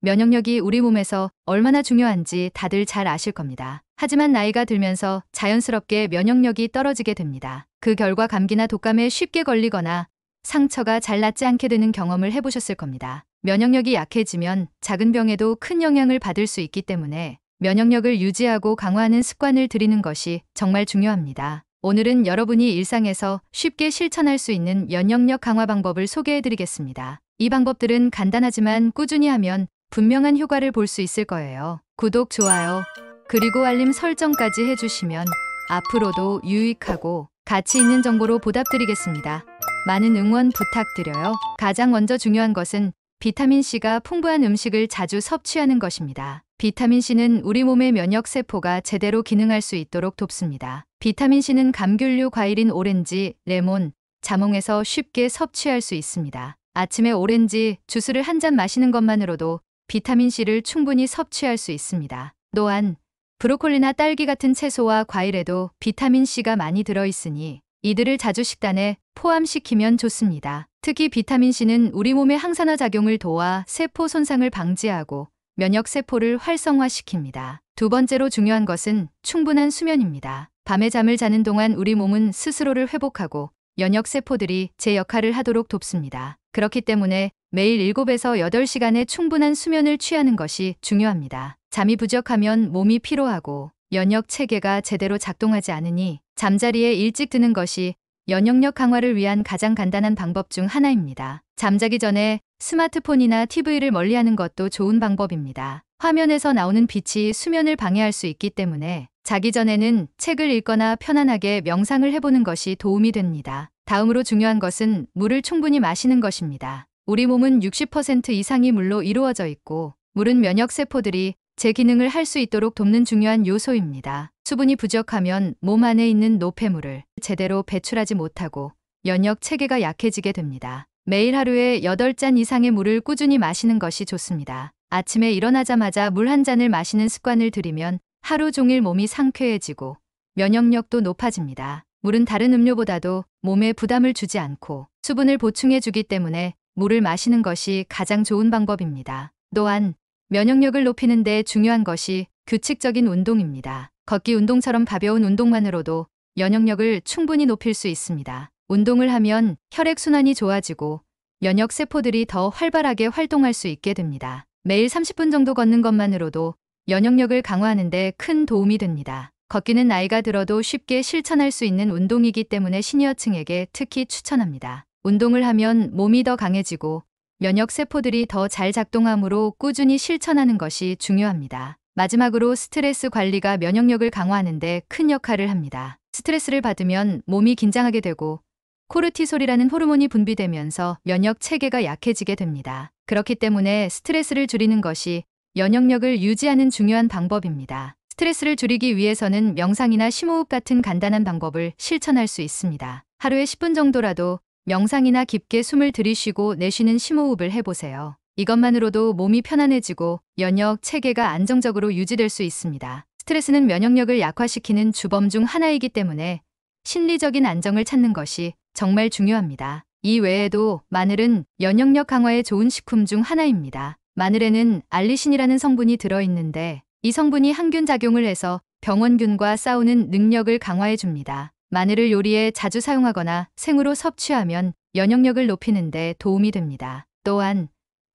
면역력이 우리 몸에서 얼마나 중요한지 다들 잘 아실 겁니다. 하지만 나이가 들면서 자연스럽게 면역력이 떨어지게 됩니다. 그 결과 감기나 독감에 쉽게 걸리거나 상처가 잘 낫지 않게 되는 경험을 해보셨을 겁니다. 면역력이 약해지면 작은 병에도 큰 영향을 받을 수 있기 때문에 면역력을 유지하고 강화하는 습관을 들이는 것이 정말 중요합니다. 오늘은 여러분이 일상에서 쉽게 실천할 수 있는 면역력 강화 방법을 소개해드리겠습니다. 이 방법들은 간단하지만 꾸준히 하면 분명한 효과를 볼 수 있을 거예요. 구독, 좋아요, 그리고 알림 설정까지 해주시면 앞으로도 유익하고 가치 있는 정보로 보답드리겠습니다. 많은 응원 부탁드려요. 가장 먼저 중요한 것은 비타민C가 풍부한 음식을 자주 섭취하는 것입니다. 비타민C는 우리 몸의 면역세포가 제대로 기능할 수 있도록 돕습니다. 비타민C는 감귤류 과일인 오렌지, 레몬, 자몽에서 쉽게 섭취할 수 있습니다. 아침에 오렌지 주스를 한 잔 마시는 것만으로도 비타민C를 충분히 섭취할 수 있습니다. 또한 브로콜리나 딸기 같은 채소와 과일에도 비타민C가 많이 들어있으니 이들을 자주 식단에 포함시키면 좋습니다. 특히 비타민C는 우리 몸의 항산화 작용을 도와 세포 손상을 방지하고 면역세포를 활성화시킵니다. 두 번째로 중요한 것은 충분한 수면입니다. 밤에 잠을 자는 동안 우리 몸은 스스로를 회복하고 면역세포들이 제 역할을 하도록 돕습니다. 그렇기 때문에 매일 7에서 8시간의 충분한 수면을 취하는 것이 중요합니다. 잠이 부족하면 몸이 피로하고 면역 체계가 제대로 작동하지 않으니 잠자리에 일찍 드는 것이 면역력 강화를 위한 가장 간단한 방법 중 하나입니다. 잠자기 전에 스마트폰이나 TV를 멀리하는 것도 좋은 방법입니다. 화면에서 나오는 빛이 수면을 방해할 수 있기 때문에 자기 전에는 책을 읽거나 편안하게 명상을 해보는 것이 도움이 됩니다. 다음으로 중요한 것은 물을 충분히 마시는 것입니다. 우리 몸은 60% 이상이 물로 이루어져 있고 물은 면역세포들이 제 기능을 할 수 있도록 돕는 중요한 요소입니다. 수분이 부족하면 몸 안에 있는 노폐물을 제대로 배출하지 못하고 면역 체계가 약해지게 됩니다. 매일 하루에 8잔 이상의 물을 꾸준히 마시는 것이 좋습니다. 아침에 일어나자마자 물 한 잔을 마시는 습관을 들이면 하루 종일 몸이 상쾌해지고 면역력도 높아집니다. 물은 다른 음료보다도 몸에 부담을 주지 않고 수분을 보충해 주기 때문에 물을 마시는 것이 가장 좋은 방법입니다. 또한 면역력을 높이는 데 중요한 것이 규칙적인 운동입니다. 걷기 운동처럼 가벼운 운동만으로도 면역력을 충분히 높일 수 있습니다. 운동을 하면 혈액순환이 좋아지고 면역세포들이 더 활발하게 활동할 수 있게 됩니다. 매일 30분 정도 걷는 것만으로도 면역력을 강화하는 데 큰 도움이 됩니다. 걷기는 나이가 들어도 쉽게 실천할 수 있는 운동이기 때문에 시니어층에게 특히 추천합니다. 운동을 하면 몸이 더 강해지고 면역세포들이 더 잘 작동하므로 꾸준히 실천하는 것이 중요합니다. 마지막으로 스트레스 관리가 면역력을 강화하는 데 큰 역할을 합니다. 스트레스를 받으면 몸이 긴장하게 되고 코르티솔이라는 호르몬이 분비되면서 면역 체계가 약해지게 됩니다. 그렇기 때문에 스트레스를 줄이는 것이 면역력을 유지하는 중요한 방법입니다. 스트레스를 줄이기 위해서는 명상이나 심호흡 같은 간단한 방법을 실천할 수 있습니다. 하루에 10분 정도라도 명상이나 깊게 숨을 들이쉬고 내쉬는 심호흡을 해보세요. 이것만으로도 몸이 편안해지고 면역 체계가 안정적으로 유지될 수 있습니다. 스트레스는 면역력을 약화시키는 주범 중 하나이기 때문에 심리적인 안정을 찾는 것이 정말 중요합니다. 이 외에도 마늘은 면역력 강화에 좋은 식품 중 하나입니다. 마늘에는 알리신이라는 성분이 들어있는데 이 성분이 항균 작용을 해서 병원균과 싸우는 능력을 강화해 줍니다. 마늘을 요리에 자주 사용하거나 생으로 섭취하면 면역력을 높이는 데 도움이 됩니다. 또한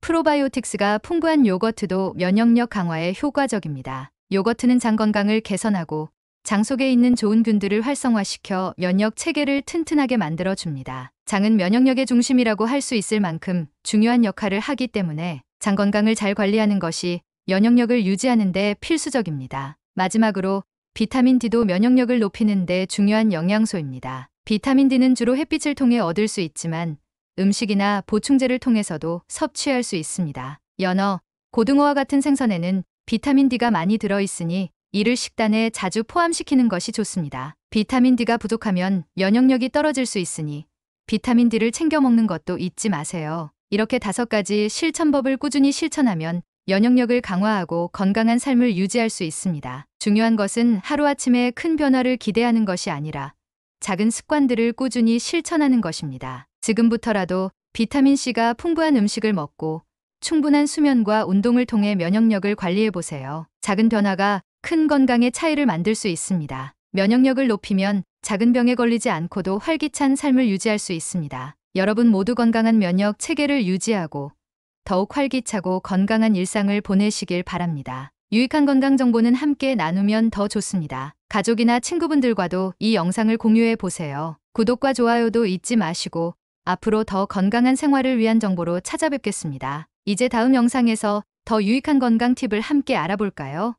프로바이오틱스가 풍부한 요거트도 면역력 강화에 효과적입니다. 요거트는 장 건강을 개선하고 장 속에 있는 좋은 균들을 활성화시켜 면역 체계를 튼튼하게 만들어 줍니다. 장은 면역력의 중심이라고 할 수 있을 만큼 중요한 역할을 하기 때문에 장 건강을 잘 관리하는 것이 면역력을 유지하는 데 필수적입니다. 마지막으로 비타민 D도 면역력을 높이는 데 중요한 영양소입니다. 비타민 D는 주로 햇빛을 통해 얻을 수 있지만 음식이나 보충제를 통해서도 섭취할 수 있습니다. 연어, 고등어와 같은 생선에는 비타민 D가 많이 들어있으니 이를 식단에 자주 포함시키는 것이 좋습니다. 비타민 D가 부족하면 면역력이 떨어질 수 있으니 비타민 D를 챙겨 먹는 것도 잊지 마세요. 이렇게 5가지 실천법을 꾸준히 실천하면 면역력을 강화하고 건강한 삶을 유지할 수 있습니다. 중요한 것은 하루아침에 큰 변화를 기대하는 것이 아니라 작은 습관들을 꾸준히 실천하는 것입니다. 지금부터라도 비타민C가 풍부한 음식을 먹고 충분한 수면과 운동을 통해 면역력을 관리해 보세요. 작은 변화가 큰 건강의 차이를 만들 수 있습니다. 면역력을 높이면 작은 병에 걸리지 않고도 활기찬 삶을 유지할 수 있습니다. 여러분 모두 건강한 면역 체계를 유지하고 더욱 활기차고 건강한 일상을 보내시길 바랍니다. 유익한 건강 정보는 함께 나누면 더 좋습니다. 가족이나 친구분들과도 이 영상을 공유해 보세요. 구독과 좋아요도 잊지 마시고 앞으로 더 건강한 생활을 위한 정보로 찾아뵙겠습니다. 이제 다음 영상에서 더 유익한 건강 팁을 함께 알아볼까요?